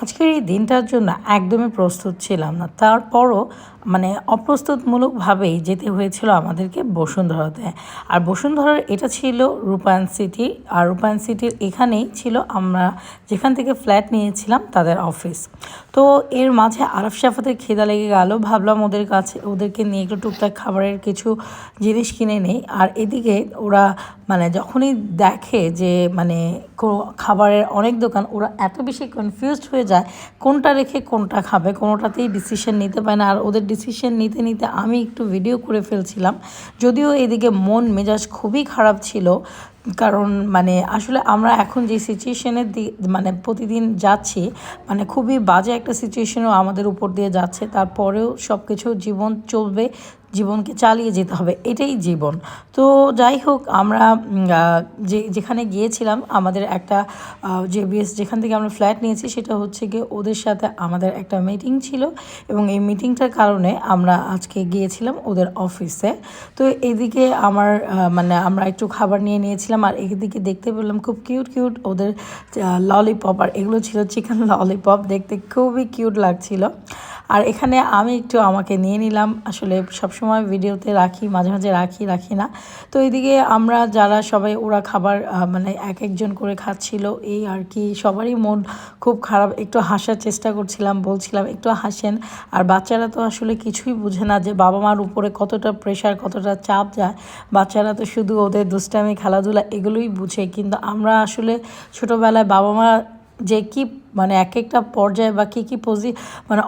আজকের এই দিনটার জন্য একদমই প্রস্তুত ছিলাম না। তারপরও অপ্রস্তুতমূলকভাবেই যেতে হয়েছিল আমাদেরকে বসুন্ধরাতে। আর বসুন্ধরার এটা ছিল রূপায়ণ সিটি। আর রূপায়ণ সিটির এখানেই ছিল আমরা যেখান থেকে ফ্ল্যাট নিয়েছিলাম তাদের অফিস। তো এর মাঝে আরফ সাফাতের খিদা লেগে গেল। ভাবলাম ওদেরকে নিয়ে একটু টুকটাক খাবারের কিছু জিনিস কিনে নেই। আর এদিকে ওরা যখনই দেখে যে খাবারের অনেক দোকান, ওরা এত বেশি কনফিউজড হয়ে যায় কোনটা রেখে কোনটা খাবে, কোনোটাতেই ডিসিশন নিতে পারে না। আর ওদের ডিসিশন নিতে নিতে আমি একটু ভিডিও করে ফেলছিলাম, যদিও এদিকে মন মেজাজ খুবই খারাপ ছিল। কারণ আসলে আমরা এখন যে সিচুয়েশনের প্রতিদিন যাচ্ছি, খুবই বাজে একটা সিচুয়েশনও আমাদের উপর দিয়ে যাচ্ছে। তারপরেও সব কিছু জীবন চলবে, জীবনকে চালিয়ে যেতে হবে, এটাই জীবন। তো যাই হোক, আমরা যেখানে গিয়েছিলাম আমাদের একটা জেবিএস যেখান থেকে আমরা ফ্ল্যাট নিয়েছি, সেটা হচ্ছে গিয়ে ওদের সাথে আমাদের একটা মিটিং ছিল, এবং এই মিটিংটার কারণে আমরা আজকে গিয়েছিলাম ওদের অফিসে। তো এদিকে আমরা একটু খাবার নিয়ে নিয়েছিলাম। আর এদিকে দেখতে পেলাম খুব কিউট কিউট ওদের ললিপপ, আর এগুলো ছিল চিকেন ললিপপ, দেখতে খুবই কিউট লাগছিল। আর এখানে আমি একটু আমাকে নিয়ে নিলাম। আসলে সবসময় ভিডিওতে রাখি, মাঝে মাঝে রাখি না। তো এইদিকে আমরা যারা সবাই, ওরা খাবার এক একজন করে খাচ্ছিল, এই আর কি। সবারই মন খুব খারাপ। একটু হাসার চেষ্টা করছিলাম, বলছিলাম একটু হাসেন। আর বাচ্চারা তো আসলে কিছুই বুঝে না যে বাবা মার উপরে কতটা প্রেশার, কতটা চাপ যায়। বাচ্চারা তো শুধু ওদের দুষ্টামি, খেলাধুলা এগুলোই বুঝে। কিন্তু আমরা আসলে ছোটোবেলায় বাবা মা যে কি এক একটা পর্যায়ে বা কী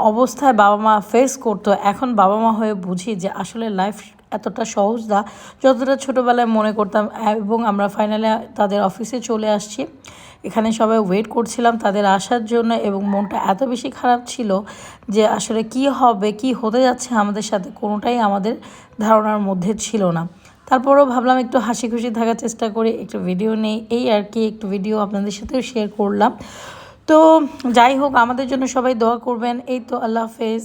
অবস্থায় বাবা মা ফেস করতো, এখন বাবা মা হয়ে বুঝি যে আসলে লাইফ এতটা সহজ না যতটা ছোটোবেলায় মনে করতাম। এবং আমরা ফাইনালি তাদের অফিসে চলে আসছি। এখানে সবাই ওয়েট করছিলাম তাদের আসার জন্য, এবং মনটা এত বেশি খারাপ ছিল যে আসলে কি হবে, কি হতে যাচ্ছে আমাদের সাথে, কোনোটাই আমাদের ধারণার মধ্যে ছিল না। তারপরেও ভাবলাম একটু হাসি খুশি থাকার চেষ্টা করি, একটু ভিডিও নেই, এই আর কি। একটু ভিডিও আপনাদের সাথেও শেয়ার করলাম। তো যাই হোক, আমাদের জন্য সবাই দোয়া করবেন। এই তো, আল্লাহ হাফেজ।